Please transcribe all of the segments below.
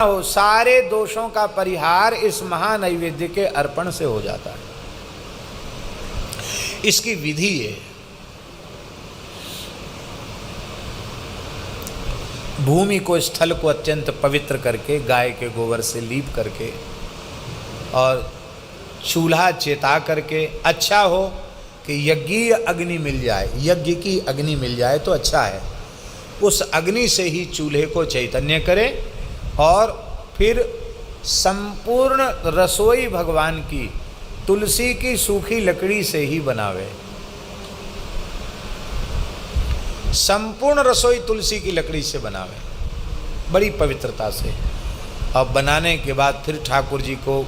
हो, सारे दोषों का परिहार इस महानैवेद्य के अर्पण से हो जाता है। इसकी विधि है, भूमि को, स्थल को अत्यंत पवित्र करके, गाय के गोबर से लीप करके और चूल्हा चेता करके, अच्छा हो कि यज्ञीय अग्नि मिल जाए, यज्ञ की अग्नि मिल जाए तो अच्छा है। उस अग्नि से ही चूल्हे को चैतन्य करें और फिर संपूर्ण रसोई भगवान की तुलसी की सूखी लकड़ी से ही बनावे। संपूर्ण रसोई तुलसी की लकड़ी से बनावे, बड़ी पवित्रता से। अब बनाने के बाद फिर ठाकुर जी को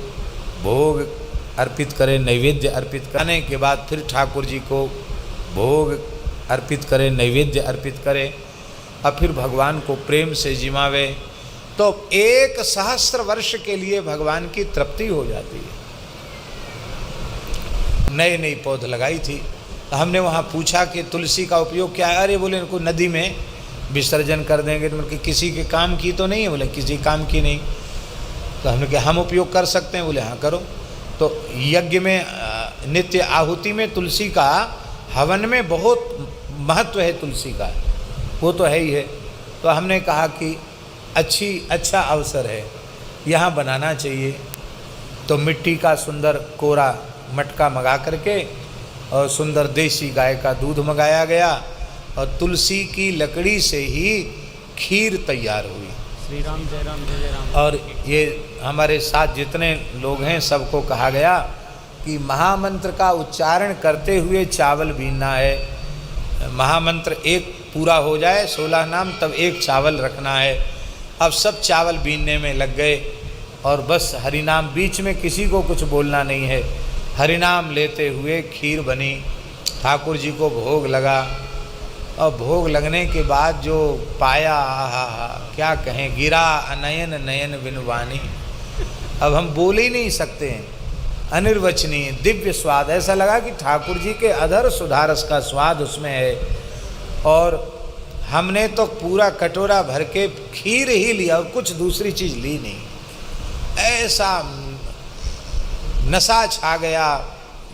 भोग अर्पित करें, नैवेद्य अर्पित करने के बाद फिर ठाकुर जी को भोग अर्पित करें, नैवेद्य अर्पित करें, और फिर भगवान को प्रेम से जिमावे, तो 1 सहस्त्र वर्ष के लिए भगवान की तृप्ति हो जाती है। नई नई पौध लगाई थी, तो हमने वहाँ पूछा कि तुलसी का उपयोग क्या है। अरे बोले इनको नदी में विसर्जन कर देंगे, तो मतलब किसी के काम की तो नहीं है। बोले किसी काम की नहीं। तो हमने कहा हम उपयोग कर सकते हैं। बोले हाँ करो। तो यज्ञ में नित्य आहुति में तुलसी का, हवन में बहुत महत्व है तुलसी का, वो तो है ही है। तो हमने कहा कि अच्छा अवसर है, यहाँ बनाना चाहिए। तो मिट्टी का सुंदर कोरा मटका मंगा करके और सुंदर देसी गाय का दूध मंगाया गया और तुलसी की लकड़ी से ही खीर तैयार हुई। श्री राम जय राम जय जय राम। और ये हमारे साथ जितने लोग हैं सबको कहा गया कि महामंत्र का उच्चारण करते हुए चावल बीनना है। महामंत्र एक पूरा हो जाए 16 नाम, तब एक चावल रखना है। अब सब चावल बीनने में लग गए और बस हरिनाम, बीच में किसी को कुछ बोलना नहीं है। हरिनाम लेते हुए खीर बनी, ठाकुर जी को भोग लगा और भोग लगने के बाद जो पाया, क्या कहें, गिरा अनयन नयन बिनवानी। अब हम बोल ही नहीं सकते हैं, अनिर्वचनीय दिव्य स्वाद। ऐसा लगा कि ठाकुर जी के अधर सुधारस का स्वाद उसमें है। और हमने तो पूरा कटोरा भर के खीर ही लिया और कुछ दूसरी चीज़ ली नहीं। ऐसा नशा छा गया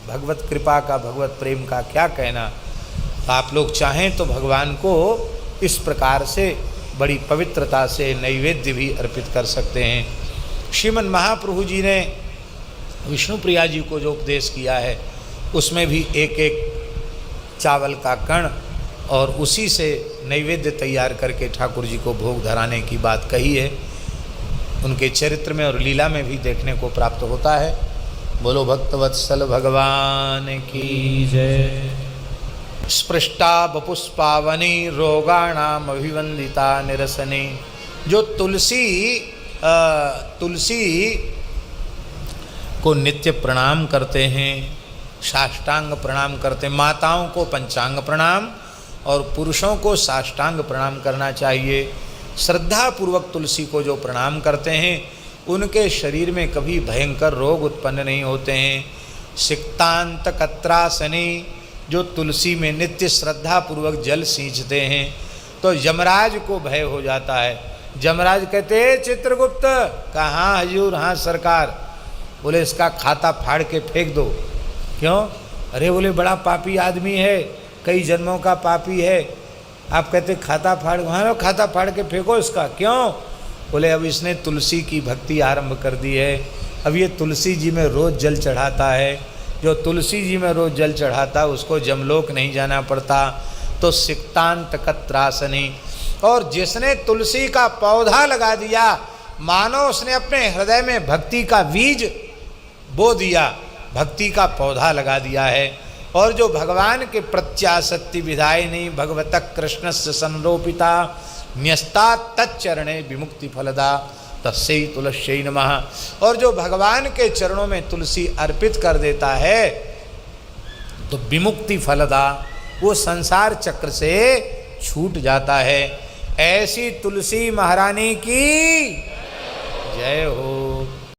भगवत कृपा का, भगवत प्रेम का, क्या कहना। आप लोग चाहें तो भगवान को इस प्रकार से बड़ी पवित्रता से नैवेद्य भी अर्पित कर सकते हैं। श्रीमन महाप्रभु जी ने विष्णु प्रिया जी को जो उपदेश किया है उसमें भी एक एक चावल का कण और उसी से नैवेद्य तैयार करके ठाकुर जी को भोग धराने की बात कही है। उनके चरित्र में और लीला में भी देखने को प्राप्त होता है। बोलो भक्तवत्सल भगवान की जय। स्पृष्टा बपुष्पावनी रोगाणाम अभिवंदिता निरसनी। जो तुलसी को नित्य प्रणाम करते हैं, साष्टांग प्रणाम करते हैं। माताओं को पंचांग प्रणाम और पुरुषों को साष्टांग प्रणाम करना चाहिए। श्रद्धापूर्वक तुलसी को जो प्रणाम करते हैं उनके शरीर में कभी भयंकर रोग उत्पन्न नहीं होते हैं। सिक्तांत कत्रासनी, जो तुलसी में नित्य श्रद्धापूर्वक जल सींचते हैं तो यमराज को भय हो जाता है। यमराज कहते हैं चित्रगुप्त, कहाँ हजूर, हाँ सरकार। बोले इसका खाता फाड़ के फेंक दो। क्यों? अरे बोले बड़ा पापी आदमी है, कई जन्मों का पापी है। आप कहते खाता फाड़, हाँ खाता फाड़ के फेंको इसका। क्यों? बोले अब इसने तुलसी की भक्ति आरंभ कर दी है, अब ये तुलसी जी में रोज़ जल चढ़ाता है। जो तुलसी जी में रोज़ जल चढ़ाता उसको जमलोक नहीं जाना पड़ता। तो सिक्तांत कत्रासनी। और जिसने तुलसी का पौधा लगा दिया मानो उसने अपने हृदय में भक्ति का बीज बो दिया, भक्ति का पौधा लगा दिया है। और जो भगवान के प्रत्याशक्ति विधायिनी भगवत कृष्णस्य संरोपिता न्यस्ता तच्चरणे विमुक्ति फलदा तस्यै तुलस्यै नमः। और जो भगवान के चरणों में तुलसी अर्पित कर देता है तो विमुक्ति फलदा, वो संसार चक्र से छूट जाता है। ऐसी तुलसी महारानी की जय हो।